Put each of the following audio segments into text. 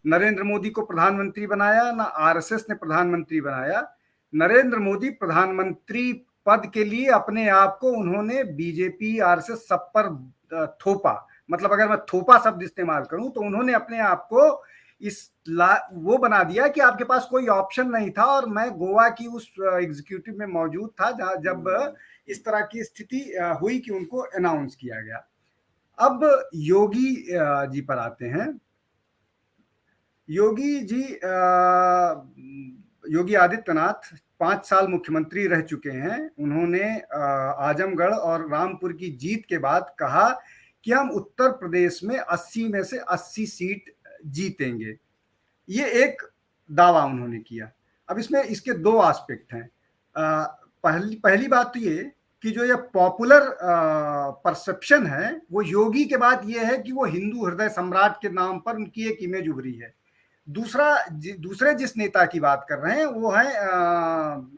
नरेंद्र मोदी को प्रधानमंत्री बनाया, ना आरएसएस ने प्रधानमंत्री बनाया। नरेंद्र मोदी प्रधानमंत्री पद के लिए अपने आप को उन्होंने बीजेपी, आरएसएस सब पर थोपा। मतलब अगर मैं थोपा शब्द इस्तेमाल करूं तो उन्होंने अपने आप को वो बना दिया कि आपके पास कोई ऑप्शन नहीं था। और मैं गोवा की उस एग्जीक्यूटिव में मौजूद था जब इस तरह की स्थिति हुई कि उनको अनाउंस किया गया। अब योगी जी पर आते हैं। योगी जी, योगी आदित्यनाथ 5 साल मुख्यमंत्री रह चुके हैं। उन्होंने आजमगढ़ और रामपुर की जीत के बाद कहा कि हम उत्तर प्रदेश में 80 में से 80 सीट जीतेंगे। ये एक दावा उन्होंने किया। अब इसमें इसके 2 एस्पेक्ट हैं। पहली बात तो ये कि जो ये पॉपुलर परसेप्शन है वो योगी के बाद ये है कि वो हिंदू हृदय सम्राट के नाम पर उनकी एक इमेज उभरी है। दूसरे जिस नेता की बात कर रहे हैं वो है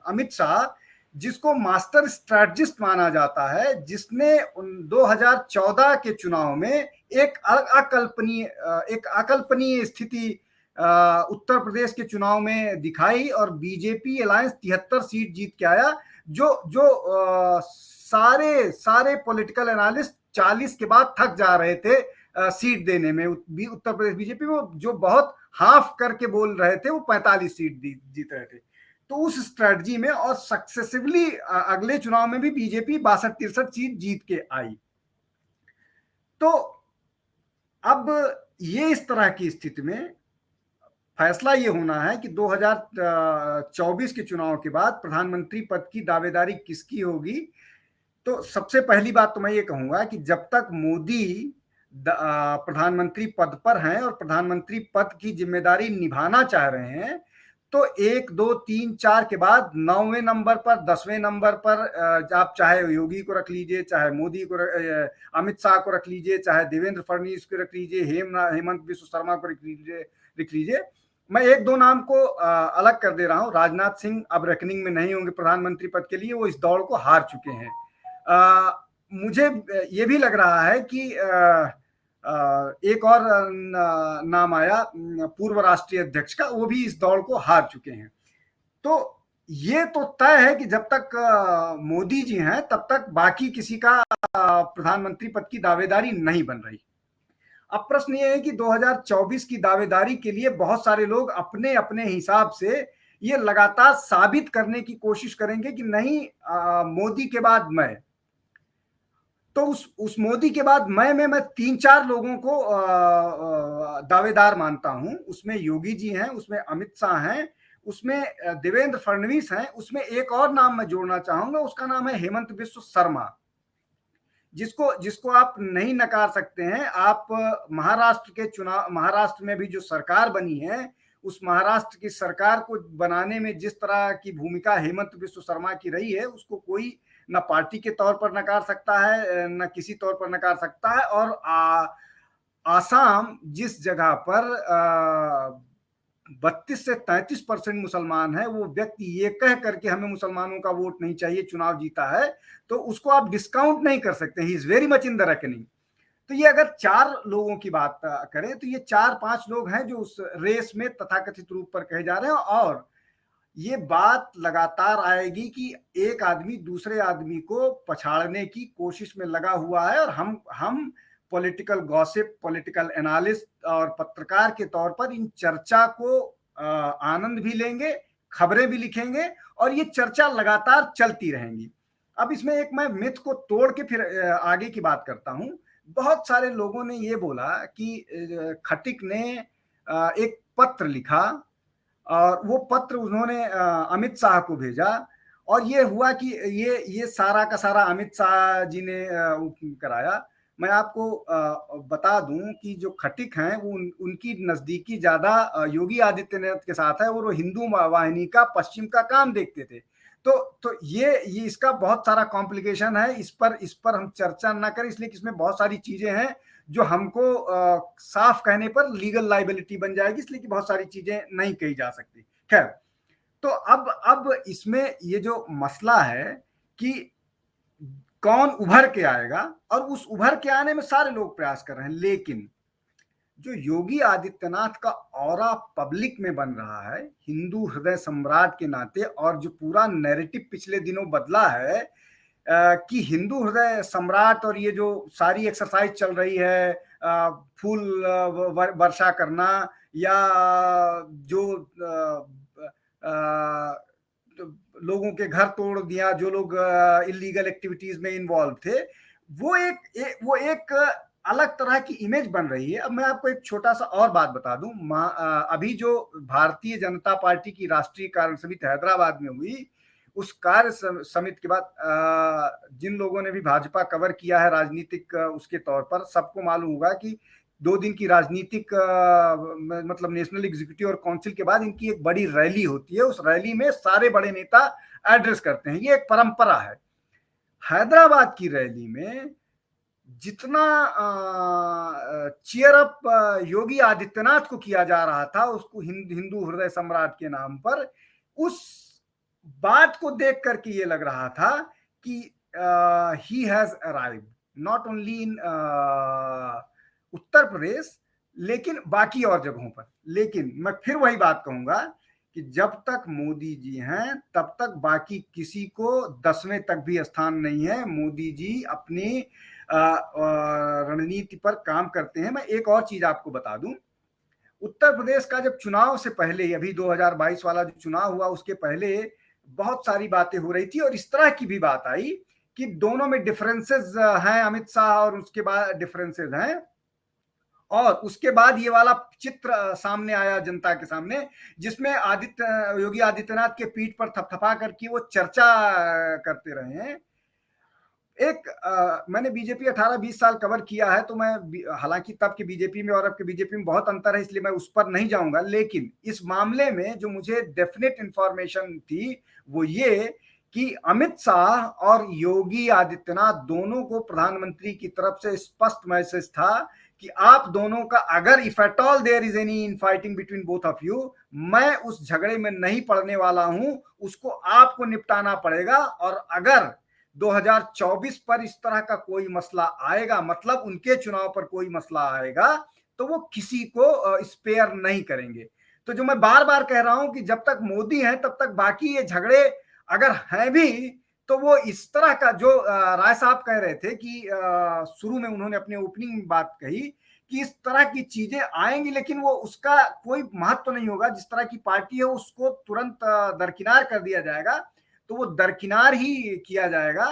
अमित शाह, जिसको मास्टर स्ट्रैटेजिस्ट माना जाता है, जिसने 2014 के चुनाव में एक अकल्पनीय स्थिति उत्तर प्रदेश के चुनाव में दिखाई और बीजेपी अलायंस 73 सीट जीत के आया। जो सारे पॉलिटिकल एनालिस्ट 40 के बाद थक जा रहे थे सीट देने में उत्तर प्रदेश बीजेपी में, जो बहुत हाफ करके बोल रहे थे, वो 45 सीट जीत रहे थे। तो उस स्ट्रेटजी में और सक्सेसिवली अगले चुनाव में भी बीजेपी 62-63 सीट जीत के आई। तो अब ये इस तरह की स्थिति में फैसला ये होना है कि 2024 के चुनाव के बाद प्रधानमंत्री पद की दावेदारी किसकी होगी। तो सबसे पहली बात तो मैं ये कहूंगा कि जब तक मोदी प्रधानमंत्री पद पर हैं और प्रधानमंत्री पद की जिम्मेदारी निभाना चाह रहे हैं, तो 1, 2, 3, 4 के बाद 9वें नंबर पर, 10वें नंबर पर आप चाहे योगी को रख लीजिए, चाहे मोदी को, अमित शाह को रख लीजिए, चाहे देवेंद्र फडणवीस को रख लीजिए, हेमंत बिस्व शर्मा को रख लीजिए। मैं 1-2 नाम को अलग कर दे रहा हूं। राजनाथ सिंह अब रेकनिंग में नहीं होंगे प्रधानमंत्री पद के लिए, वो इस दौड़ को हार चुके हैं। मुझे ये भी लग रहा है कि एक और नाम आया पूर्व राष्ट्रीय अध्यक्ष का, वो भी इस दौड़ को हार चुके हैं। तो ये तो तय है कि जब तक मोदी जी हैं तब तक बाकी किसी का प्रधानमंत्री पद की दावेदारी नहीं बन रही। अब प्रश्न ये है कि 2024 की दावेदारी के लिए बहुत सारे लोग अपने अपने हिसाब से ये लगातार साबित करने की कोशिश करेंगे कि नहीं, मोदी के बाद मैं। तो उस मोदी के बाद मैं 3-4 लोगों को दावेदार मानता हूं। उसमें योगी जी हैं, उसमें अमित शाह हैं, उसमें देवेंद्र फडणवीस हैं, उसमें एक और नाम मैं जोड़ना चाहूंगा, उसका नाम है हेमंत बिस्व शर्मा, जिसको आप नहीं नकार सकते हैं। आप महाराष्ट्र में भी जो सरकार बनी है, उस महाराष्ट्र की सरकार को बनाने में जिस तरह की भूमिका हेमंत बिस्व शर्मा की रही है, उसको कोई न पार्टी के तौर पर नकार सकता है, न किसी तौर पर नकार सकता है। और आसाम जिस जगह पर 32 से 33% मुसलमान है, वो व्यक्ति ये कह करके हमें मुसलमानों का वोट नहीं चाहिए चुनाव जीता है, तो उसको आप डिस्काउंट नहीं कर सकते। He is very much in the reckoning. तो ये अगर 4 लोगों की बात करें तो ये 4-5 लोग हैं जो उस रेस में तथाकथित रूप पर कहे जा रहे हैं। और ये बात लगातार आएगी कि एक आदमी दूसरे आदमी को पछाड़ने की कोशिश में लगा हुआ है। और हम पॉलिटिकल गॉसिप, पॉलिटिकल एनालिस्ट और पत्रकार के तौर पर इन चर्चा को आनंद भी लेंगे, खबरें भी लिखेंगे और ये चर्चा लगातार चलती रहेंगी। अब इसमें एक मैं मिथ को तोड़ के फिर आगे की बात करता हूं। बहुत सारे लोगों ने ये बोला कि खटिक ने एक पत्र लिखा और वो पत्र उन्होंने अमित शाह को भेजा और ये हुआ कि ये सारा का सारा अमित शाह जी ने कराया। मैं आपको बता दूं कि जो खटिक हैं वो उनकी नजदीकी ज्यादा योगी आदित्यनाथ के साथ है और वो हिंदू वाहिनी का पश्चिम का काम देखते थे। तो ये इसका बहुत सारा कॉम्प्लिकेशन है। इस पर हम चर्चा ना करें, इसलिए कि इसमें बहुत सारी चीजें हैं जो हमको साफ कहने पर लीगल लाइबिलिटी बन जाएगी, इसलिए कि बहुत सारी चीजें नहीं कही जा सकती। खैर, तो अब इसमें ये जो मसला है कि कौन उभर के आएगा, और उस उभर के आने में सारे लोग प्रयास कर रहे हैं, लेकिन जो योगी आदित्यनाथ का ऑरा पब्लिक में बन रहा है हिंदू हृदय सम्राट के नाते, और जो पूरा नैरेटिव पिछले दिनों बदला है कि हिंदू हृदय सम्राट, और ये जो सारी एक्सरसाइज चल रही है फूल वर्षा करना, या जो लोगों के घर तोड़ दिया, जो लोग इलीगल एक्टिविटीज में इन्वॉल्व थे, वो एक अलग तरह की इमेज बन रही है। अब मैं आपको एक छोटा सा और बात बता दूं, अभी जो भारतीय जनता पार्टी की राष्ट्रीय कार्य समिति हैदराबाद में हुई, उस कार्य समिति के बाद जिन लोगों ने भी भाजपा कवर किया है राजनीतिक उसके तौर पर, सबको मालूम होगा कि 2 दिन की राजनीतिक मतलब नेशनल एग्जीक्यूटिव और काउंसिल के बाद इनकी एक बड़ी रैली होती है। उस रैली में सारे बड़े नेता एड्रेस करते हैं, ये एक परंपरा है। हैदराबाद की रैली में जितना चीयर अप योगी आदित्यनाथ को किया जा रहा था, उसको हिंदू हृदय सम्राट के नाम पर, उस बात को देख करके ये लग रहा था कि he has arrived not only in Uttar Pradesh लेकिन बाकी और जगहों पर। लेकिन मैं फिर वही बात कहूंगा कि जब तक मोदी जी हैं तब तक बाकी किसी को 10वें तक भी स्थान नहीं है। मोदी जी अपनी रणनीति पर काम करते हैं। मैं एक और चीज आपको बता दूं, उत्तर प्रदेश का जब चुनाव से पहले, अभी 2022 वाला जो चुनाव हुआ उसके पहले बहुत सारी बातें हो रही थी, और इस तरह की भी बात आई कि दोनों में डिफरेंसेस हैं, अमित शाह और उसके बाद डिफरेंसेस हैं, और उसके बाद ये वाला चित्र सामने आया जनता के सामने, जिसमें योगी आदित्यनाथ के पीठ पर थपथपा करके वो चर्चा करते रहे हैं। मैंने बीजेपी 18-20 साल कवर किया है, तो मैं, हालांकि तब के बीजेपी में और अब के बीजेपी में बहुत अंतर है, इसलिए मैं उस पर नहीं जाऊंगा, लेकिन इस मामले में जो मुझे डेफिनेट इंफॉर्मेशन थी वो ये कि अमित शाह और योगी आदित्यनाथ दोनों को प्रधानमंत्री की तरफ से स्पष्ट मैसेज था कि आप दोनों का, अगर if at all there is any in fighting between both of you, मैं उस झगड़े में नहीं पड़ने वाला हूं, उसको आपको निपटाना पड़ेगा। और अगर 2024 पर इस तरह का कोई मसला आएगा, मतलब उनके चुनाव पर कोई मसला आएगा, तो वो किसी को स्पेयर नहीं करेंगे। तो जो मैं बार बार कह रहा हूं कि जब तक मोदी है तब तक बाकी ये झगड़े अगर हैं भी, तो वो इस तरह का, जो राय साहब कह रहे थे कि शुरू में उन्होंने अपने ओपनिंग में बात कही कि इस तरह की चीजें आएंगी, लेकिन वो उसका कोई महत्व नहीं होगा। जिस तरह की पार्टी है उसको तुरंत दरकिनार कर दिया जाएगा, तो वो दरकिनार ही किया जाएगा।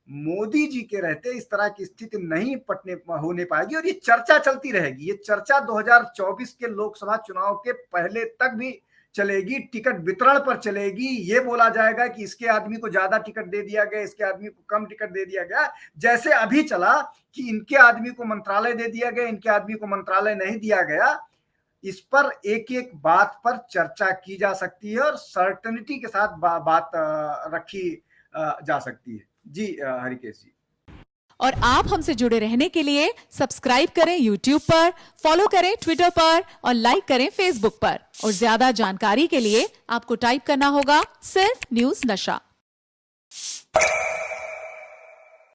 मोदी जी के रहते इस तरह की स्थिति नहीं होने पाएगी, और ये चर्चा चलती रहेगी। ये चर्चा 2024 के लोकसभा चुनाव के पहले तक भी चलेगी, टिकट वितरण पर चलेगी। ये बोला जाएगा कि इसके आदमी को ज्यादा टिकट दे दिया गया, इसके आदमी को कम टिकट दे दिया गया, जैसे अभी चला कि इनके आदमी को मंत्रालय दे दिया गया, इनके आदमी को मंत्रालय नहीं दिया गया। इस पर एक एक बात पर चर्चा की जा सकती है और सर्टेनिटी के साथ बात रखी जा सकती है। जी हरिकेश जी। और आप हमसे जुड़े रहने के लिए सब्सक्राइब करें YouTube पर, फॉलो करें Twitter पर और लाइक करें Facebook पर। और ज्यादा जानकारी के लिए आपको टाइप करना होगा सिर्फ न्यूज़ नशा।